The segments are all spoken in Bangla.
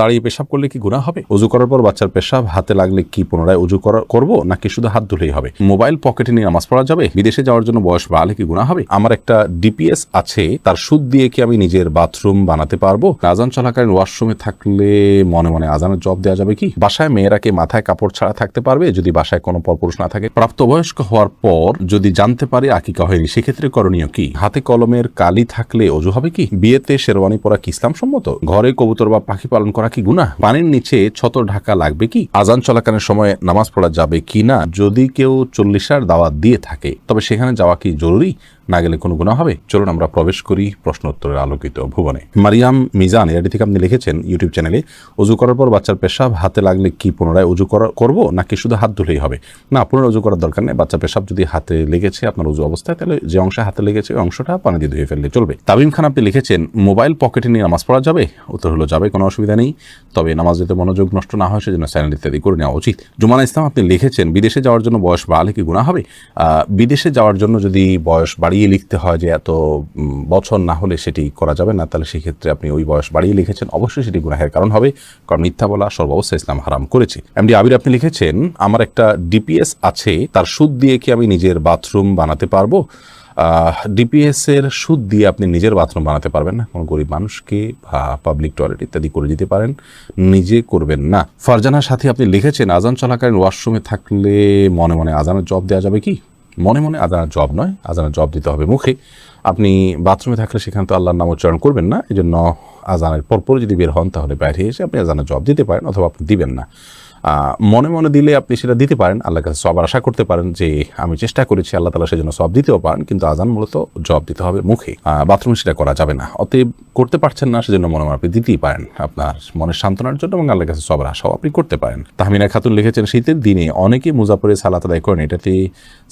দাঁড়িয়ে পেশাব করলে কি গুনাহ হবে? ওযু করার পর বাচ্চার পেশাব হাতে লাগলে কি পুনরায় ওযু করব নাকি শুধু হাত ধুলেই হবে? মোবাইল পকেটে নিয়ে নামাজ পড়া যাবে? বিদেশে যাওয়ার জন্য বয়স বাড়লে কি গুনাহ হবে? আমার একটা ডিপিএস আছে, তার সুদ দিয়ে কি আমি নিজের বাথরুম বানাতে পারবো? আজান চলাকালীন ওয়াশরুমে থাকলে মনে মনে আজানের জবাব দেওয়া যাবে কি? বাসায় মেয়েরা কি মাথায় কাপড় ছাড়া থাকতে পারবে যদি বাসায় কোনো পরপুরুষ না থাকে? প্রাপ্তবয়স্ক হওয়ার পর যদি জানতে পারে আকিকা হয়নি, সেক্ষেত্রে করণীয় কি? হাতে কলমের কালি থাকলে ওযু হবে কি? বিয়েতে শেরওয়ানি পরা কি ইসলাম সম্মত? ঘরে কবুতর বা পাখি পালন করা কি গুনাহ? পানির নিচে ছতর ঢাকা লাগবে কি? আজান চলাকালীন সময় নামাজ পড়া যাবে কি না? যদি কেউ 40 দাওয়াত দিয়ে থাকে তবে সেখানে যাওয়া কি জরুরি? না গেলে কোনো গুনাহ হবে? চলুন আমরা প্রবেশ করি প্রশ্ন উত্তরের আলোকিত ভুবনে। মারিয়াম মিজান এটি থেকে আপনি লিখেছেন ইউটিউব চ্যানেলে, ওযু করার পর বাচ্চার পেশাব হাতে লাগলে কি পুনরায় ওযু করব নাকি শুধু হাত ধুলেই হবে? না, পুনরায় ওযু করার দরকার নেই। বাচ্চার পেশাব যদি হাতে লেগেছে আপনার ওযু অবস্থায়, তাহলে যে অংশে হাতে লেগেছে ওই অংশটা পানি দিয়ে ধুয়ে ফেললে চলবে। তামিম খান আপনি লিখেছেন মোবাইল পকেটে নিয়ে নামাজ পড়া যাবে? উত্তর হলো যাবে, কোনো অসুবিধা নেই, তবে নামাজ যাতে মনোযোগ নষ্ট না হয় সেজন্য চ্যানেল ইত্যাদি করে নেওয়া উচিত। জুমানা ইসলাম আপনি লিখেছেন বিদেশে যাওয়ার জন্য বয়স বাড়লে কি গুনাহ হবে? বিদেশে যাওয়ার জন্য যদি বয়স বাড়িয়ে লিখতে হয় যে এত বছর না হলে সেটি করা যাবে না, তাহলে সেক্ষেত্রে আপনি ওই বয়স বাড়িয়ে লিখেছেন, অবশ্যই সেটি গুনাহের কারণ হবে, কারণ মিথ্যা বলা সর্বাবস্থায় ইসলাম হারাম করেছে। এমডি আবির আপনি লিখেছেন আমার একটা ডিপিএস আছে, তার সুদ দিয়ে কি আমি নিজের বাথরুম বানাতে পারবো? ডিপিএস এর সুদ দিয়ে আপনি নিজের বাথরুম বানাতে পারবেন না, কোনো গরিব মানুষকে বা পাবলিক টয়লেট ইত্যাদি করে দিতে পারেন, নিজে করবেন না। ফারজানার সাথে আপনি লিখেছেন আজান চলাকালীন ওয়াশরুমে থাকলে মনে মনে আজানের জবাব দেওয়া যাবে কি? মনে মনে আজানের জবাব নয়, আজানের জবাব দিতে হবে মুখে। আপনি বাথরুমে থাকলে সেখানে তো আল্লাহর নাম উচ্চারণ করবেন না, এই জন্য আজানের পরপর যদি বের হন তাহলে বাইরে এসে আপনি আজানের জবাব দিতে পারেন, অথবা আপনি দিবেন না। মনে মনে দিলে আপনি সেটা দিতে পারেন, আল্লাহর কাছে সবার আশা করতে পারেন যে আমি চেষ্টা করেছি, আল্লাহ তাআলা সেজন্য সব দিতেও পারেন, কিন্তু আজান মূলত জবাব দিতে হবে মুখে, বাথরুমে সেটা করা যাবে না। অতএব করতে পারছেন না সেজন্য মনে মনে আপনি দিতেই পারেন আপনার মনের সান্ত্বনার জন্য, এবং আল্লাহর কাছে সবার আশাও আপনি করতে পারেন। তাহমিনা খাতুন লিখেছেন শীতের দিনে অনেকে মুজাফরে সালাত আদায় করেন, এটাতে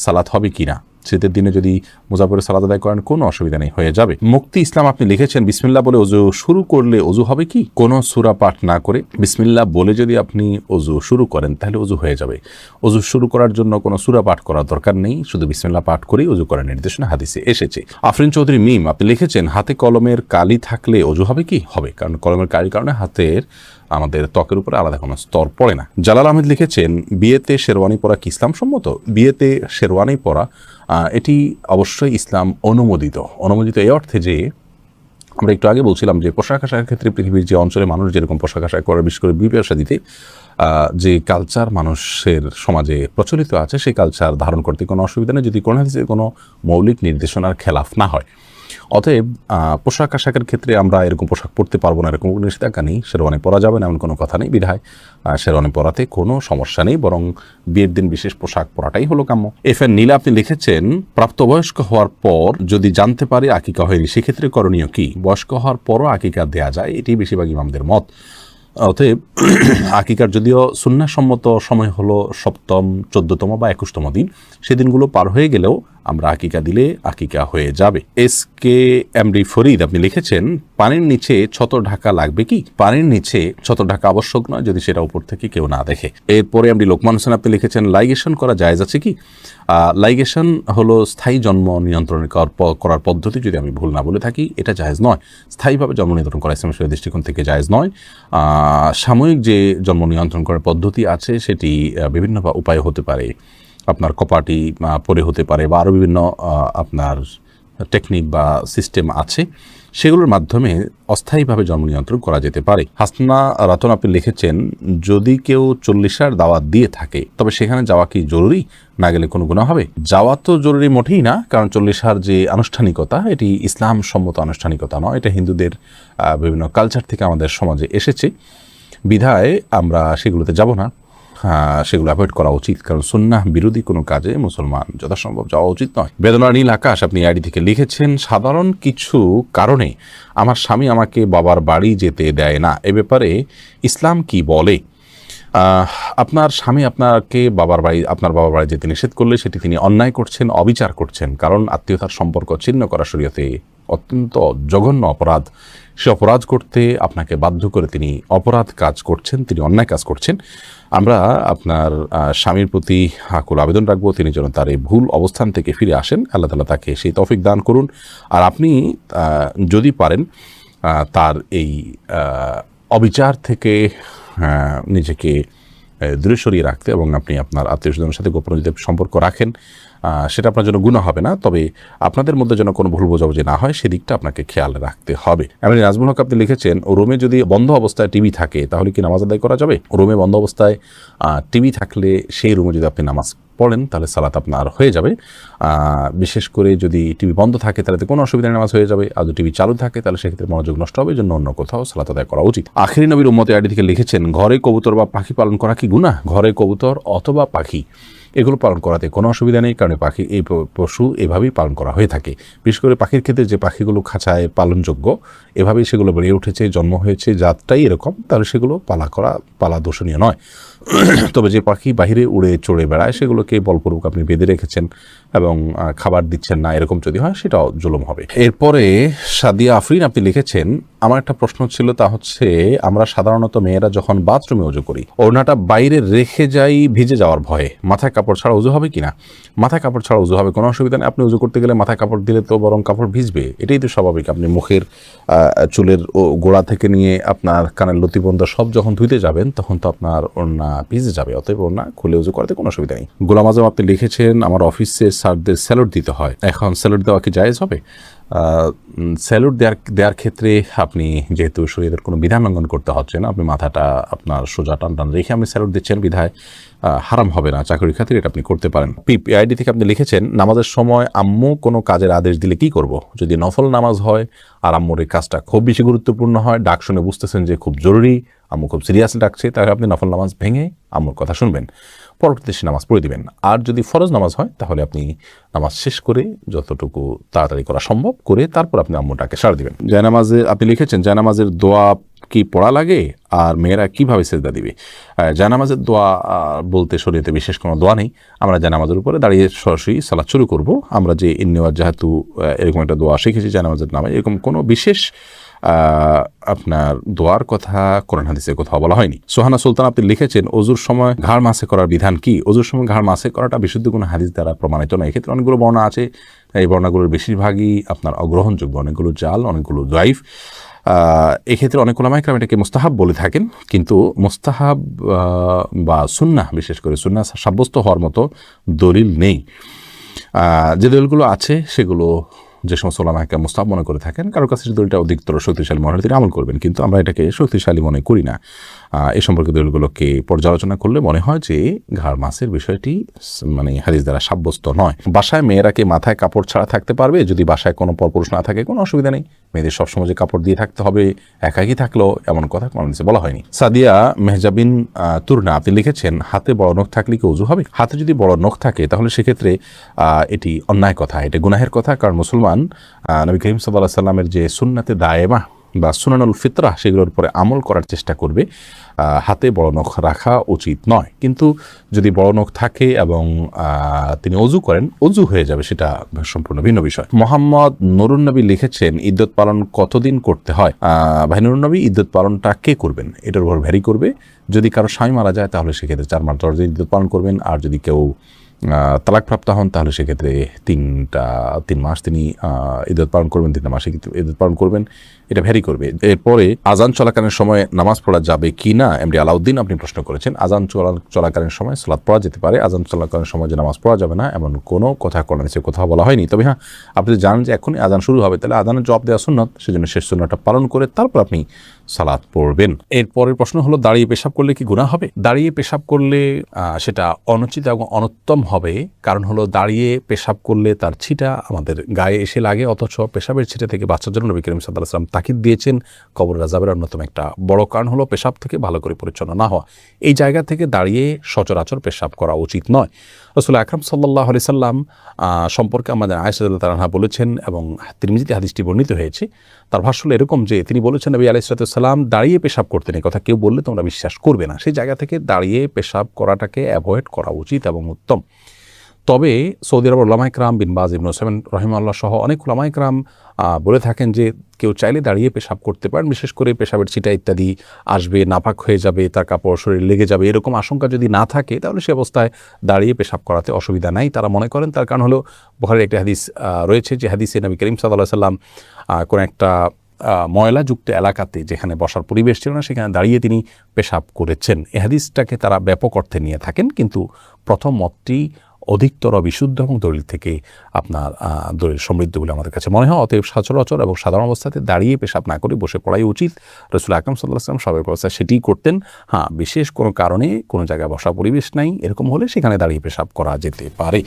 সালাত হবে কিনা? শীতের দিনে যদি মুজাফরে সালাত আদায় করেন কোনো অসুবিধা নেই, হয়ে যাবে। মুক্তি ইসলাম আপনি লিখেছেন বিসমিল্লাহ বলে ওযু শুরু করলে ওযু হবে কি? কোনো সূরা পাঠ না করে বিসমিল্লাহ বলে যদি আপনি ওযু শুরু করেন তাহলে ওযু হয়ে যাবে। ওযু শুরু করার জন্য কোনো সূরা পাঠ করার দরকার নেই, শুধু বিসমিল্লাহ পাঠ করেই ওযু করার নির্দেশনা হাদিসে এসেছে। আফরিন চৌধুরী মিম আপনি লিখেছেন হাতে কলমের কালি থাকলে ওযু হবে কি? হবে, কারণ কলমের কালির কারণে হাতের আমাদের ত্বকের উপরে আলাদা কোনো স্তর পড়ে না। জালাল আহমেদ লিখেছেন বিয়েতে শেরওয়ানি পরা কি ইসলাম সম্মত? বিয়েতে শেরওয়ানি পরা এটি অবশ্যই ইসলাম অনুমোদিত এই অর্থে যে আমরা একটু আগে বলছিলাম যে পোশাক আশাকের ক্ষেত্রে পৃথিবীর যে অঞ্চলে মানুষ যেরকম পোশাক আশাক করে, বিশেষ করে বিয়ে শাদীতে যে কালচার মানুষের সমাজে প্রচলিত আছে সেই কালচার ধারণ করতে কোনো অসুবিধা নেই, যদি কোনো হাদিসে কোনো মৌলিক নির্দেশনার খেলাফ না হয়। অতএব পোশাক আশাকের ক্ষেত্রে আমরা এরকম পোশাক পরতে পারবো না এরকম নিষেধাজ্ঞা নেই, শেরওয়ানি পরা যাবে না এমন কোনো কথা নেই, বিধায় শেরওয়ানি পরাতে কোনো সমস্যা নেই, বরং বিয়ের দিন বিশেষ পোশাক পরাটাই হলো কাম্য। এফএন নীলা আপনি লিখেছেন প্রাপ্তবয়স্ক হওয়ার পর যদি জানতে পারে আকিকা হয়নি, সেক্ষেত্রে করণীয় কি? বয়স্ক হওয়ার পরও আকিকা দেয়া যায়, এটি বেশিরভাগ ইমামদের মত। অতএব আকিকার যদিও সুন্নাহসম্মত সময় হলো 7ম, 14তম বা 21তম দিন, সেদিনগুলো পার হয়ে গেলেও আমরা আকিকা দিলে আকিকা হয়ে যাবে। এসকে এমডি ফরিদ আপনি লিখেছেন পানির নিচে ছতর ঢাকা লাগবে কি? পানির নিচে ছতর ঢাকা আবশ্যক নয় যদি সেটা উপর থেকে কেউ না দেখে। এরপরে এমডি লোকমান হোসেন আপনি লিখেছেন লাইগেশন করা জায়েজ আছে কি? লাইগেশন হলো স্থায়ী জন্ম নিয়ন্ত্রণ করার পদ্ধতি, যদি আমি ভুল না বলে থাকি, এটা জায়েজ নয়। স্থায়ীভাবে জন্ম নিয়ন্ত্রণ করা ইসলামের দৃষ্টিকোণ থেকে জায়েজ নয়। সাময়িক যে জন্ম নিয়ন্ত্রণ করার পদ্ধতি আছে সেটি বিভিন্ন উপায় হতে পারে, আপনার কপাটি পরে হতে পারে, বা আরও বিভিন্ন আপনার টেকনিক বা সিস্টেম আছে, সেগুলোর মাধ্যমে অস্থায়ীভাবে জন্ম নিয়ন্ত্রণ করা যেতে পারে। হাসনা রাতন আপনি লিখেছেন যদি কেউ 40 দাওয়াত দিয়ে থাকে তবে সেখানে যাওয়া কি জরুরি? না গেলে কোনো গুনাহ হবে? যাওয়া তো জরুরি মোটেই না, কারণ 40 যে আনুষ্ঠানিকতা এটি ইসলাম সম্মত আনুষ্ঠানিকতা নয়, এটা হিন্দুদের বিভিন্ন কালচার থেকে আমাদের সমাজে এসেছে, বিধায় আমরা সেগুলোতে যাব না, সেগুলো অ্যাভয়েড করা উচিত, কারণ সুন্নাহ বিরোধী কোনো কাজে মুসলমান যথাসম্ভব যাওয়া উচিত নয়। বেদনা নীল আকাশ আপনি আইডি থেকে লিখেছেন সাধারণ কিছু কারণে আমার স্বামী আমাকে বাবার বাড়ি যেতে দেয় না, এ ব্যাপারে ইসলাম কি বলে? আপনার স্বামী আপনার বাবার বাড়ি যেতে নিষেধ করলে সেটি তিনি অন্যায় করছেন, অবিচার করছেন, কারণ আত্মীয়তার সম্পর্ক ছিন্ন করা শরীয়তে অত্যন্ত জঘন্য অপরাধ। সে অপরাধ করতে আপনাকে বাধ্য করে তিনি অপরাধ কাজ করছেন, তিনি অন্যায় কাজ করছেন। আমরা আপনার স্বামীর প্রতি আকুল আবেদন রাখবো তিনি যেন তার এই ভুল অবস্থান থেকে ফিরে আসেন, আল্লাহ তাআলা তাকে সেই তৌফিক দান করুন। আর আপনি যদি পারেন তার এই অবিচার থেকে নিজেকে দূরে সরিয়ে রাখতে এবং আপনি আপনার আত্মীয় স্বজনের সাথে গোপন যদি সম্পর্ক রাখেন সেটা আপনার জন্য গুনাহ হবে না, তবে আপনাদের মধ্যে যেন কোনো ভুল বোঝাবুঝি না হয় সেদিকটা আপনাকে খেয়াল রাখতে হবে। এমনি নাজমুল হক আপনি লিখেছেন, রুমে যদি বন্ধ অবস্থায় টিভি থাকে তাহলে কি নামাজ আদায় করা যাবে? রুমে বন্ধ অবস্থায় টিভি থাকলে সেই রুমে যদি আপনি নামাজ পড়েন তাহলে সালাত আপনার হয়ে যাবে। বিশেষ করে যদি টিভি বন্ধ থাকে তাহলে তো কোনো অসুবিধা নামাজ হয়ে যাবে, আর যদি টিভি চালু থাকে তাহলে সেক্ষেত্রে মনোযোগ নষ্ট হবে, এই জন্য অন্য কোথাও সালাত আদায় করা উচিত। আখিরি নবীর উম্মতে আইডি থেকে লিখেছেন, ঘরে কবুতর বা পাখি পালন করা কি গুনাহ? ঘরে কবুতর অথবা পাখি এগুলো পালন করাতে কোনো অসুবিধা নেই, কারণ পাখি এই পশু এভাবেই পালন করা হয়ে থাকে। বিশেষ করে পাখির ক্ষেত্রে যে পাখিগুলো খাঁচায় পালনযোগ্য এভাবেই সেগুলো বেড়ে উঠেছে, জন্ম হয়েছে, জাতটাই এরকম, তাহলে সেগুলো পালা দোষণীয় নয়। তবে যে পাখি বাহিরে উড়ে চড়ে বেড়ায় সেগুলোকে বলপূর্বক আপনি বেঁধে রেখেছেন এবং খাবার দিচ্ছেন না, এরকম যদি হয় সেটাও জুলুম হবে। এরপরে সাদিয়া আফরিন আপনি লিখেছেন, আমার একটা প্রশ্ন ছিল, তা হচ্ছে আমরা সাধারণত মেয়েরা যখন বাথরুমে উজু করি ওড়নাটা বাইরে রেখে যাই ভিজে যাওয়ার ভয়ে, মাথায় কাপড় ছাড়া উজু হবে কিনা? মাথায় কাপড় ছাড়া উজু হবে, কোনো অসুবিধা নেই। আপনি উজু করতে গেলে মাথায় কাপড় দিলে তো বরং কাপড় ভিজবে, এটাই তো স্বাভাবিক। আপনি মুখের চুলের গোড়া থেকে নিয়ে আপনার কানের লতি পর্যন্ত সব যখন ধুইতে যাবেন তখন তো আপনার ওড়না ভিজে যাবে, অতএব ওড়না খুলে উজু করতে কোনো অসুবিধা নেই। গোলাম আজম আপনি লিখেছেন, আমার অফিসে স্যারদের স্যালুট দিতে হয়, এখন স্যালুট দেওয়া কি জায়েজ হবে? স্যালুট দেওয়ার ক্ষেত্রে আপনি যেহেতু শরীরের কোনো বিধান লঙ্ঘন করতে হচ্ছে না, আপনি মাথাটা আপনার সোজা টান রেখে আপনি স্যালুট দিচ্ছেন বিধায় হারাম হবে না, চাকরির খাতিরে এটা আপনি করতে পারেন। আইডি থেকে আপনি লিখেছেন, নামাজের সময় আম্মু কোনো কাজের আদেশ দিলে কি করব? যদি নফল নামাজ হয় আর আম্মুর এই কাজটা খুব বেশি গুরুত্বপূর্ণ হয়, ডাক শুনে বুঝতেছেন যে খুব জরুরি, আম্মু খুব সিরিয়াসলি ডাকছে, তাহলে আপনি নফল নামাজ ভেঙে আম্মুর কথা শুনবেন, পরবর্তীতে সে নামাজ পড়ে দিবেন। আর যদি ফরজ নামাজ হয় তাহলে আপনি নামাজ শেষ করে যতটুকু তাড়াতাড়ি করা সম্ভব করে তারপর আপনি আম্মুটাকে সাড়া দিবেন। জায়নামাজে আপনি লিখেছেন, জায়নামাজের দোয়া কি পড়া লাগে আর মেয়েরা কিভাবে সেজদা দিবে? জায়নামাজের দোয়া বলতে শরীয়তে বিশেষ কোনো দোয়া নেই। আমরা জায়নামাজের উপরে দাঁড়িয়ে সরাসরি সালাত শুরু করব। আমরা যে ইন্নেওয়াজ যেহেতু এরকম একটা দোয়া শিখেছি জায়নামাজের নামে, এরকম কোনো বিশেষ আপনার দোয়ার কথা কোরআন হাদিসে কোথাও বলা হয়নি। সোহানা সুলতান আপনি লিখেছেন, অজুর সময় ঘাড় মাসে করার বিধান কি? অজুর সময় ঘাড় মাসে করাটা বিশুদ্ধ কোনো হাদিস দ্বারা প্রমাণিত নয়। এক্ষেত্রে অনেকগুলো বর্ণনা আছে, এই বর্ণনাগুলোর বেশিরভাগই আপনার অগ্রহণযোগ্য, অনেকগুলো জাল, অনেকগুলো জয়ীফ। এক্ষেত্রে অনেক ওলামায়ে কেরাম এটাকে মুস্তাহাব বলে থাকেন, কিন্তু মুস্তাহাব বা সুন্নাহ, বিশেষ করে সুন্নাহ সাব্যস্ত হওয়ার মতো দলিল নেই। যে দলিলগুলো আছে সেগুলো যে সমস্ত ওলামায়ে কেরাম মুস্তাহাব মনে করে থাকেন, কারোর কাছে দলিলটা অধিকতর শক্তিশালী মনে হলে তিনি আমল করবেন, কিন্তু আমরা এটাকে শক্তিশালী মনে করি না। এ সম্পর্কে দলিলগুলোকে পর্যালোচনা করলে মনে হয় যে ঘাড় মাসের বিষয়টি মানে হাদিস দ্বারা সাব্যস্ত নয়। বাসায় মেয়েরা কি মাথায় কাপড় ছাড়া থাকতে পারবে? যদি বাসায় কোনো পরপুরুষ না থাকে কোনো অসুবিধা নেই, মেয়েদের সবসময় যে কাপড় দিয়ে থাকতে হবে একাকি থাকলেও এমন কথা কোনো হাদিসে বলা হয়নি। সাদিয়া মেহজাবিন তুরনা আপনি লিখেছেন, হাতে বড় নখ থাকলে কি ওযু হবে? হাতে যদি বড় নখ থাকে তাহলে সেক্ষেত্রে এটি অন্যায় কথা, এটা গুনাহের কথা, কারণ মুসলমান নবী করিম সাল্লাল্লাহু আলাইহি ওয়াসাল্লামের যে সুন্নাতে দায়েমা বা সুনানুল ফিতরাহ সেগুলোর উপরে আমল করার চেষ্টা করবে। হাতে বড় নখ রাখা উচিত নয়, কিন্তু যদি বড় নখ থাকে এবং তিনি অজু করেন, অজু হয়ে যাবে, সেটা সম্পূর্ণ ভিন্ন বিষয়। মোহাম্মদ নুরুন নবী লিখেছেন, ইদ্যত পালন কতদিন করতে হয়? ভাই নুরুন নবী, ইদ্যত পালনটা কে করবেন এটার উপর ভ্যারি করবে। যদি কারো স্বামী মারা যায় তাহলে সেক্ষেত্রে 4 মাস 10 দিন ইদ্যত পালন করবেন, আর যদি কেউ তালাকপ্রাপ্ত হন তাহলে সেক্ষেত্রে 3 মাস তিনি ইদ্যত পালন করবেন, 3 মাসে ইদ্যত পালন করবেন, এটা ভ্যারি করবে। এরপরে আজান চলাকালীন সময় নামাজ পড়া যাবে কি না, এমডি আলাউদ্দিন আপনি প্রশ্ন করেছেন। আজান চলাকালীন সময় সালাত পড়া যেতে পারে, আজান চলাকালীন সময় যে নামাজ পড়া যাবে না এমন কোনো কথা কোরআনে কোথাও বলা হয়নি। তবে হ্যাঁ, আপনি জানেন যে এখনই আজান শুরু হবে, তাহলে আজানের জবাব দেওয়া সুন্নাত, সেজন্য শেষ সুন্নাতটা পালন করে তারপর আপনি সালাত পড়বেন। এরপরের প্রশ্ন হলো, দাঁড়িয়ে পেশাব করলে কি গুনাহ হবে? দাঁড়িয়ে পেশাব করলে সেটা অনুচিত এবং অনুত্তম হবে, কারণ হলো দাঁড়িয়ে পেশাব করলে তার ছিটা আমাদের গায়ে এসে লাগে, অথচ পেশাবের ছিটা থেকে বাঁচার জন্য নবী করিম সাল্লাল্লাহু আলাইহি ওয়াসাল্লাম তাকিদ দিয়েছেন। কবরের আযাবের অন্যতম একটা বড় কারণ হলো পেশাব থেকে ভালো করে পরিচ্ছন্ন না হওয়া। এই জায়গা থেকে দাঁড়িয়ে সচরাচর পেশাব করা উচিত নয়। রাসূল আকরাম সাল্লাল্লাহু আলাইহি সাল্লাম সম্পর্কে আমাদের আয়েশা রাদিয়াল্লাহু তাআলা বলেছেন, এবং তিরমিজিতে হাদিসটি বর্ণিত হয়েছে, তার ভাষ্য হলো এরকম যে তিনি বলেছেন, নবী আলাইহিস সালাম দাঁড়িয়ে পেশাব করতেন, এই কথা কেউ বললে তোমরা বিশ্বাস করবে না। সেই জায়গা থেকে দাঁড়িয়ে পেশাব করাটাকে অ্যাভয়েড করা উচিত এবং উত্তম। তবে সৌদি আরবের উলামায়ে কেরাম বিন বাজ, ইবনে উসাইমিন রাহিমাহুল্লাহ সহ অনেক উলামায়ে কেরাম বলে থাকেন যে কেউ চাইলে দাঁড়িয়ে পেশাব করতে পারেন, বিশেষ করে পেশাবের ছিটা ইত্যাদি আসবে, নাপাক হয়ে যাবে, তার কাপড় শরীর লেগে যাবে, এরকম আশঙ্কা যদি না থাকে তাহলে সে অবস্থায় দাঁড়িয়ে পেশাব করাতে অসুবিধা নাই তারা মনে করেন। তার কারণ হলো বুখারীর একটি হাদিস রয়েছে, যে হাদিসে নবী করিম সাল্লাল্লাহু আলাইহি ওয়াসাল্লাম কোন একটা ময়লাযুক্ত এলাকাতে যেখানে বসার পরিবেশ ছিল না সেখানে দাঁড়িয়ে তিনি পেশাব করেছেন। এ হাদিসটাকে তারা ব্যাপক অর্থে নিয়ে থাকেন, কিন্তু প্রথম মতটি অধিকতর বিশুদ্ধ এবং দলিল থেকে আপনার দলিল সমৃদ্ধ বলে আমাদের কাছে মনে হয়। অতএব সচরাচর এবং সাধারণ অবস্থাতে দাঁড়িয়ে পেশাব না করে বসে পড়াই উচিত। রাসূল আকরাম সাল্লাল্লাহু আলাইহি ওয়াসাল্লাম সবাই অবস্থায় সেটিই করতেন। হ্যাঁ, বিশেষ কোনো কারণে কোনো জায়গায় বসার পরিবেশ নাই এরকম হলে সেখানে দাঁড়িয়ে পেশাব করা যেতে পারে।